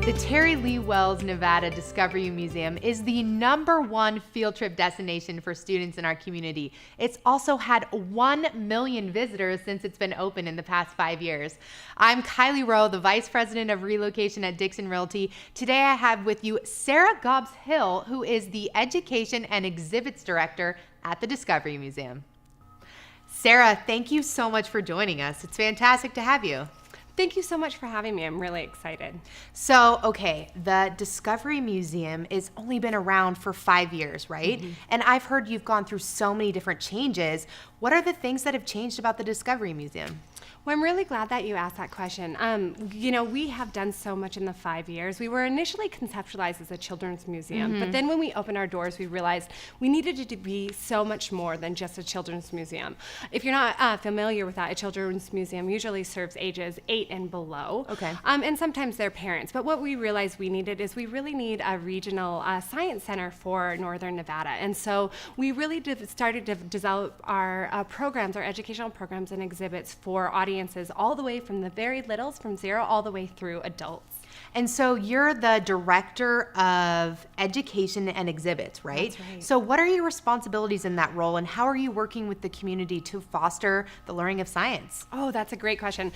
The Terry Lee Wells, Nevada Discovery Museum is the #1 field trip destination for students in our community. It's also had 1 million visitors since it's been open in the past 5 years. I'm Kylie Rowe, the Vice President of Relocation at Dickson Realty. Today I have with you Sarah Gobbs-Hill, who is the Education and Exhibits Director at the Discovery Museum. Sarah, thank you so much for joining us. It's fantastic to have you. Thank you so much for having me. I'm really excited. So, okay, the Discovery Museum has only been around for 5 years, right? Mm-hmm. And I've heard you've gone through so many different changes. What are the things that have changed about the Discovery Museum? Well, I'm really glad that you asked that question. We have done so much in the 5 years. We were initially conceptualized as a children's museum, but then when we opened our doors, we realized we needed it to be so much more than just a children's museum. If you're not familiar with that, a children's museum usually serves ages 8 and below. Okay. And sometimes their parents. But what we realized we needed is we really need a regional science center for Northern Nevada. And so we really started to develop our programs, our educational programs and exhibits for audiences all the way from the very littles, from 0 all the way through adults. And so you're the Director of Education and Exhibits, right? That's right. So what are your responsibilities in that role, and how are you working with the community to foster the learning of science? Oh, that's a great question.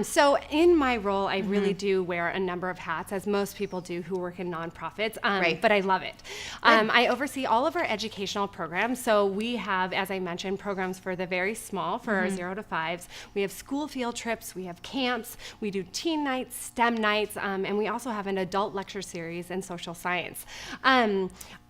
So in my role, I really do wear a number of hats, as most people do who work in nonprofits, Right. but I love it. I oversee all of our educational programs. So we have, as I mentioned, programs for the very small, for our 0 to 5s. We have school field trips, we have camps, we do teen nights, STEM nights, and we also have an adult lecture series in social science.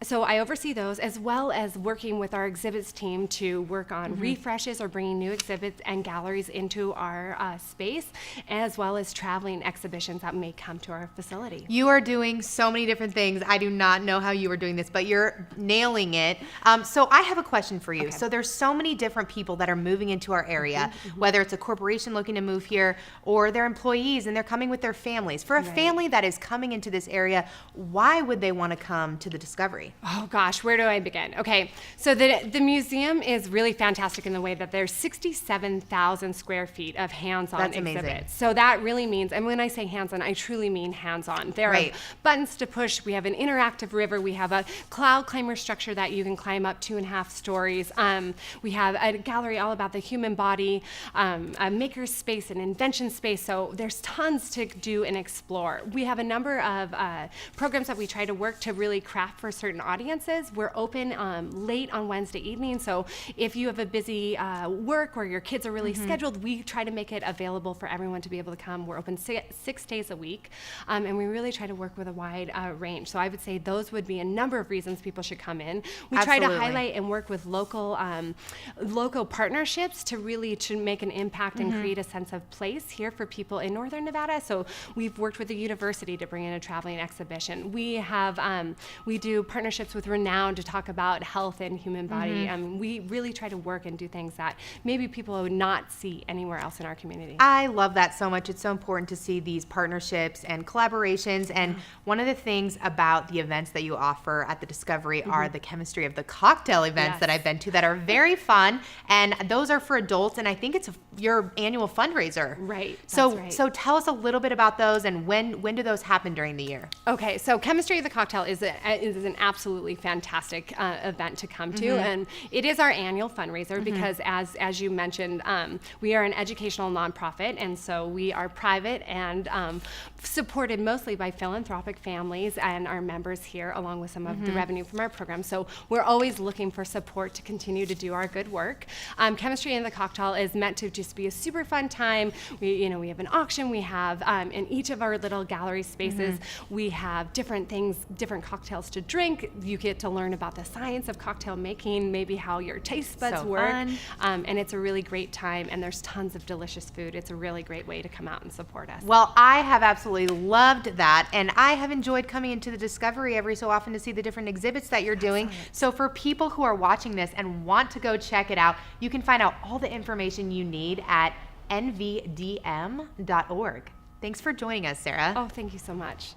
So I oversee those, as well as working with our exhibits team to work on refreshes or bringing new exhibits and galleries into our space, as well as traveling exhibitions that may come to our facility. You are doing so many different things. I do not know how you are doing this, but you're nailing it. So I have a question for you. Okay. So there's so many different people that are moving into our area, whether it's a corporation looking to move here or they're employees and they're coming with their families. For a family that is coming into this area, why would they want to come to the Discovery? Oh gosh, where do I begin? Okay, so the museum is really fantastic in the way that there's 67,000 square feet of hands-on That's exhibits. amazing. So that really means, and when I say hands-on, I truly mean hands-on. There Right. are buttons to push. We have an interactive river. We have a cloud climber structure that you can climb up 2.5 stories. We have a gallery all about the human body, a maker space, an invention space. So there's tons to do and explore. We have a number of programs that we try to work to really craft for certain audiences. We're open late on Wednesday evening, so if you have a busy work or your kids are really scheduled, we try to make it available for everyone to be able to come. We're open 6 days a week, and we really try to work with a wide range. So I would say those would be a number of reasons people should come in. We try to highlight and work with local partnerships to make an impact and create a sense of place here for people in Northern Nevada. So we've worked with the university to bring in a traveling exhibition. We do partnerships with Renown to talk about health and human body. We really try to work and do things that maybe people would not see anywhere else in our community. I love that so much. It's so important to see these partnerships and collaborations. And one of the things about the events that you offer at the Discovery are the chemistry of the cocktail events that I've been to that are very fun. And those are for adults. And I think it's your annual fundraiser. Right. So tell us a little bit about those, and when do those happen during the year? Okay, so Chemistry of the Cocktail is an absolutely fantastic event to come to, and it is our annual fundraiser because, as you mentioned, we are an educational nonprofit, and so we are private and supported mostly by philanthropic families and our members here, along with some of the revenue from our program. So we're always looking for support to continue to do our good work. Chemistry in the Cocktail is meant to just be a super fun time. We have an auction. We have in each of our little gallery spaces, we have different things, different cocktails to drink. You get to learn about the science of cocktail making, maybe how your taste buds work. And it's a really great time, and there's tons of delicious food. It's a really great way to come out and support us. Well, I have absolutely loved that, and I have enjoyed coming into the Discovery every so often to see the different exhibits that you're doing. So for people who are watching this and want to go check it out, you can find out all the information you need at nvdm.org. Thanks for joining us, Sarah. Oh, thank you so much.